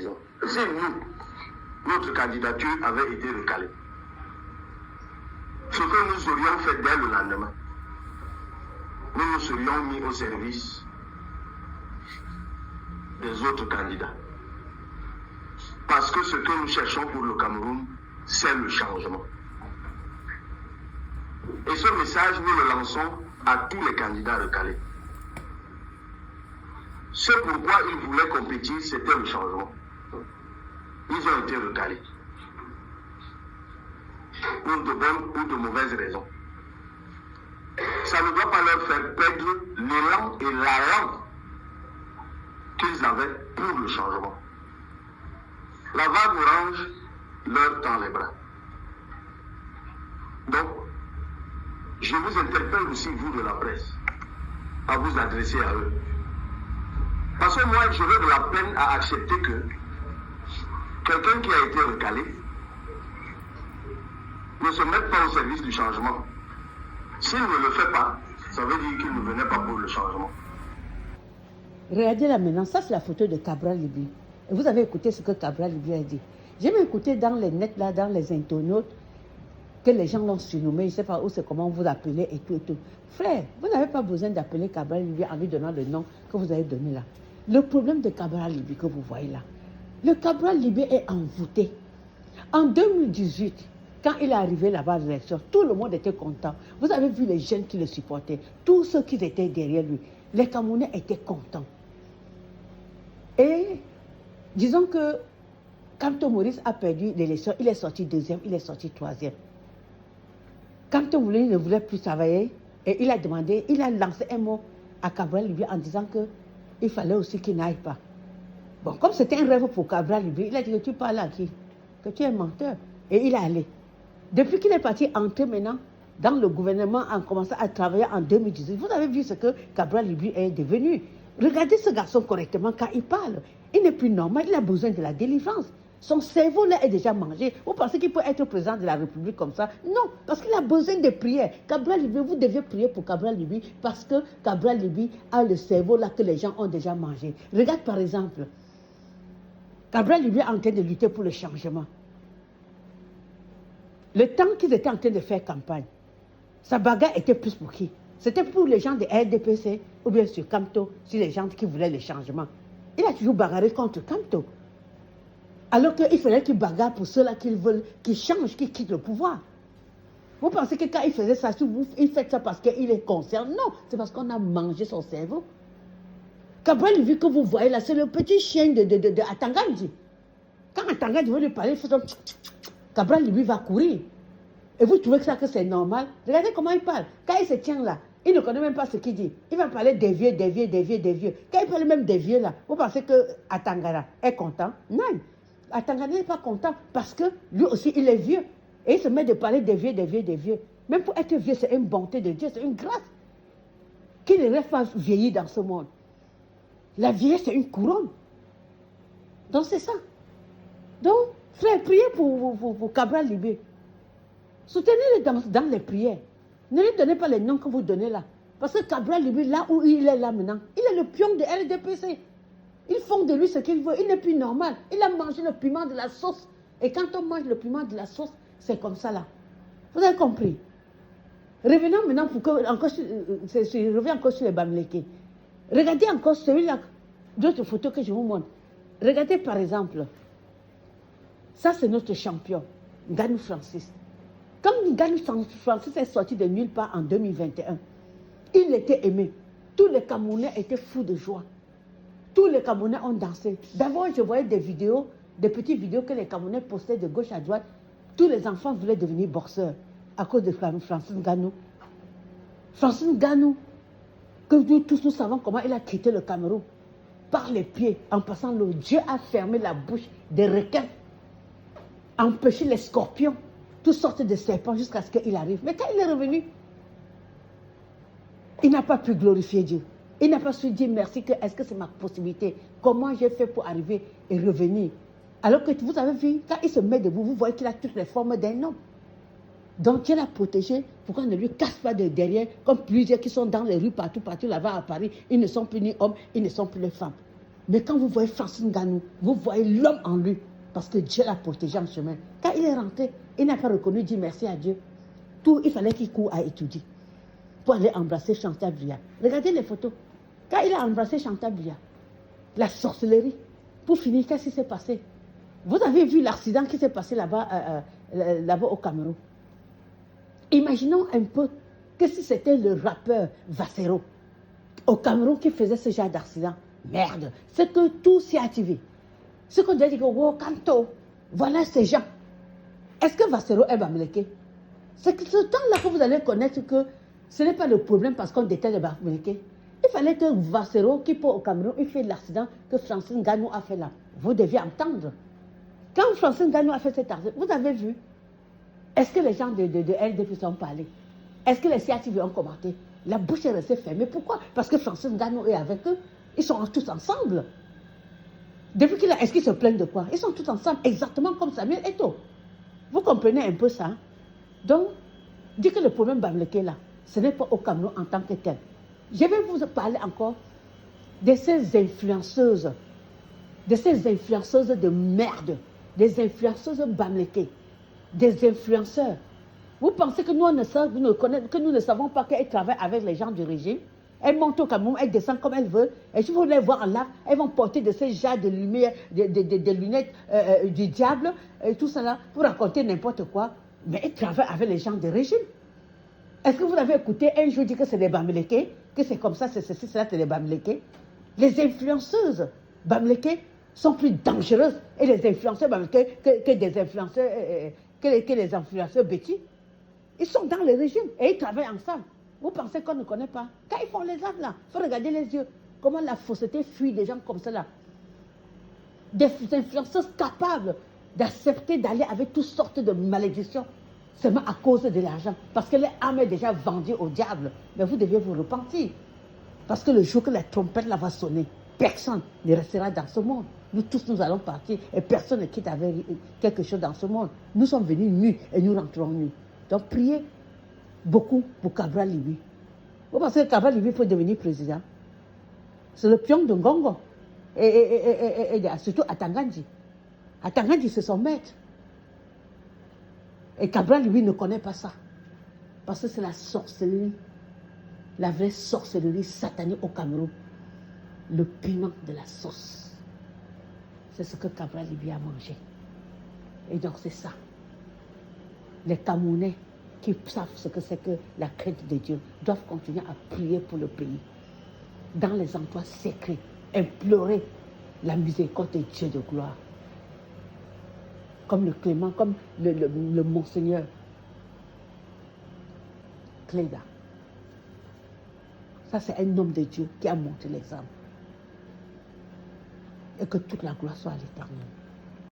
disons, si nous, notre candidature avait été recalée, ce que nous aurions fait dès le lendemain, nous nous serions mis au service des autres candidats. Parce que ce que nous cherchons pour le Cameroun, c'est le changement. Et ce message, nous le lançons à tous les candidats recalés. Ce pourquoi ils voulaient compétir, c'était le changement. Ils ont été recalés. Pour de bonnes ou de mauvaises raisons. Ça ne doit pas leur faire perdre l'élan et l'allant qu'ils avaient pour le changement. La vague orange leur tend les bras. Donc, je vous interpelle aussi, vous de la presse, à vous adresser à eux. Parce que moi, j'aurais de la peine à accepter que quelqu'un qui a été recalé ne se mette pas au service du changement. S'il ne le fait pas, ça veut dire qu'il ne venait pas pour le changement. Regardez là maintenant, ça c'est la photo de Cabral Libye. Et vous avez écouté ce que Cabral Libye a dit. J'ai même écouté dans les nets, là, dans les internautes, que les gens l'ont surnommé, je ne sais pas où c'est, comment vous appelez et tout et tout. Frère, vous n'avez pas besoin d'appeler Cabral Libye en lui donnant le nom que vous avez donné là. Le problème de Cabral Libye que vous voyez là, le Cabral Libye est envoûté. En 2018, quand il est arrivé là-bas à l'élection, tout le monde était content. Vous avez vu les jeunes qui le supportaient, tous ceux qui étaient derrière lui. Les Camerounais étaient contents. Et disons que quand Maurice a perdu l'élection, il est sorti deuxième, il est sorti troisième. Quand il ne voulait plus travailler, et il a demandé, il a lancé un mot à Cabral Libye en disant qu'il fallait aussi qu'il n'aille pas. Bon, comme c'était un rêve pour Cabral Libye, il a dit que tu parles à qui? Que tu es un menteur. Et il est allé. Depuis qu'il est parti entrer maintenant dans le gouvernement en commençant à travailler en 2018, vous avez vu ce que Cabral Libye est devenu. Regardez ce garçon correctement quand il parle. Il n'est plus normal, il a besoin de la délivrance. Son cerveau là est déjà mangé. Vous pensez qu'il peut être président de la République comme ça? Non, parce qu'il a besoin de prières. Cabral Libye, vous devez prier pour Cabral Libye parce que Cabral Libye a le cerveau là que les gens ont déjà mangé. Regarde par exemple, Cabral Libye est en train de lutter pour le changement. Le temps qu'ils étaient en train de faire campagne, sa bagarre était plus pour qui? C'était pour les gens de RDPC ou bien sur Camto, sur les gens qui voulaient le changement. Il a toujours bagarré contre Camto. Alors qu'il fallait qu'il bagarre pour ceux-là qui veulent, qui changent, qui quittent le pouvoir. Vous pensez que quand il faisait ça, il fait ça parce qu'il est concerné? Non, c'est parce qu'on a mangé son cerveau. Cabral Libye que vous voyez là, c'est le petit chien de Atangandi. Quand Atangandi veut lui parler, il fait ça. Cabral Libye va courir. Et vous trouvez que ça que c'est normal? Regardez comment il parle. Quand il se tient là, il ne connaît même pas ce qu'il dit. Il va parler des vieux, des vieux, des vieux, des vieux. Quand il parle même des vieux là, vous pensez que Atangara est content? Non. Atangara n'est pas content parce que lui aussi il est vieux. Et il se met de parler des vieux, des vieux, des vieux. Même pour être vieux, c'est une bonté de Dieu, c'est une grâce. Qui ne reste pas vieilli dans ce monde. La vieillesse, c'est une couronne. Donc c'est ça. Donc, frère, priez pour Cabral Libye. Soutenez-le dans les prières. Ne lui donnez pas les noms que vous donnez là. Parce que Cabral Libye, là où il est là maintenant, il est le pion de RDPC. Ils font de lui ce qu'ils veulent. Il n'est plus normal. Il a mangé le piment de la sauce. Et quand on mange le piment de la sauce, c'est comme ça là. Vous avez compris? Revenons maintenant pour que, je reviens encore sur les Bamileke. Regardez encore celui-là, d'autres photos que je vous montre. Regardez par exemple, ça c'est notre champion, Nganou Francis. Quand Nganou Francis est sorti de nulle part en 2021, il était aimé. Tous les Camerounais étaient fous de joie. Tous les Camerounais ont dansé. D'abord, je voyais des vidéos, des petites vidéos que les Camerounais postaient de gauche à droite. Tous les enfants voulaient devenir boxeurs à cause de Francis Nganou. Francis Nganou, que nous tous nous savons comment il a quitté le Cameroun. Par les pieds, en passant l'eau. Dieu a fermé la bouche des requins, empêché les scorpions, toutes sortes de serpents jusqu'à ce qu'il arrive. Mais quand il est revenu, il n'a pas pu glorifier Dieu. Il n'a pas su dire merci, que est-ce que c'est ma possibilité? Comment j'ai fait pour arriver et revenir? Alors que vous avez vu, quand il se met debout, vous voyez qu'il a toutes les formes d'un homme. Donc Dieu l'a protégé pour qu'on ne lui casse pas de derrière, comme plusieurs qui sont dans les rues partout là-bas à Paris. Ils ne sont plus ni hommes, ils ne sont plus les femmes. Mais quand vous voyez Francine Ngannou, vous voyez l'homme en lui, parce que Dieu l'a protégé en chemin. Quand il est rentré, il n'a pas reconnu, dit merci à Dieu. Tout, il fallait qu'il court à étudier pour aller embrasser Chantal Biya. Regardez les photos. Quand il a embrassé Chantal Biya, la sorcellerie, pour finir, qu'est-ce qui s'est passé? Vous avez vu l'accident qui s'est passé là-bas au Cameroun. Imaginons un peu que si c'était le rappeur Vassero au Cameroun qui faisait ce genre d'accident. Merde, c'est que tout s'y a activé. Ce qu'on doit dire que, wow, Kanto, voilà ces gens. Est-ce que Vassero est Bamileke? C'est que ce temps-là que vous allez connaître que ce n'est pas le problème parce qu'on déteste les Bamileke. Il fallait que Vassero, qui peut au Cameroun, il fait l'accident que Francine Ngannou a fait là. Vous deviez entendre. Quand Francine Ngannou a fait cet accident, vous avez vu? Est-ce que les gens de LDP sont parlé? Est-ce que les CATV ont commenté? La bouche est restée fermée. Pourquoi? Parce que Francine Ngannou est avec eux. Ils sont tous ensemble. Depuis qu'il a... Est-ce qu'ils se plaignent de quoi? Ils sont tous ensemble, exactement comme Samuel Eto'o. Vous comprenez un peu ça? Hein? Donc, dire que le problème Bamileke là, ce n'est pas au Cameroun en tant que tel. Je vais vous parler encore de ces influenceuses de merde, des influenceuses Bamileke, des influenceurs. Vous pensez que nous ne savons pas qu'elles travaillent avec les gens du régime? Elles montent au Cameroun, elles descendent comme elles veulent. Et si vous les voir là, elles vont porter de ces genres de lumière, des lunettes du diable, et tout ça là, pour raconter n'importe quoi. Mais elles travaillent avec les gens du régime. Est-ce que vous avez écouté un jour dire que c'est des Bamileke, que c'est comme ça, c'est ceci, c'est là, c'est des Bamileke? Les influenceuses Bamileke sont plus dangereuses et les influenceurs Bamileke que des influenceurs, que les influenceurs Betty. Ils sont dans le régime et ils travaillent ensemble. Vous pensez qu'on ne connaît pas? Quand ils font les actes là, il faut regarder les yeux. Comment la fausseté fuit des gens comme ça là. Des influenceuses capables d'accepter d'aller avec toutes sortes de malédictions seulement à cause de l'argent. Parce que l'âme est déjà vendue au diable. Mais vous devez vous repentir. Parce que le jour que la trompette là va sonner, personne ne restera dans ce monde. Nous tous, nous allons partir et personne ne quitte avec quelque chose dans ce monde. Nous sommes venus nus et nous rentrons nus. Donc priez beaucoup pour Cabral Libi. Vous pensez que Cabral Libi peut devenir président? C'est le pion de Ngongo. Et surtout Atangandi. Atangandi, c'est son maître. Et Cabral Libi ne connaît pas ça. Parce que c'est la sorcellerie. La vraie sorcellerie satanique au Cameroun. Le piment de la sauce. C'est ce que Cabral Libi a mangé. Et donc c'est ça. Les Camerounais qui savent ce que c'est que la crainte de Dieu doivent continuer à prier pour le pays. Dans les endroits secrets, implorer la miséricorde de Dieu de gloire. Comme le Clément, comme le Monseigneur Cléda. Ça, c'est un homme de Dieu qui a montré l'exemple. Et que toute la gloire soit à l'Éternel.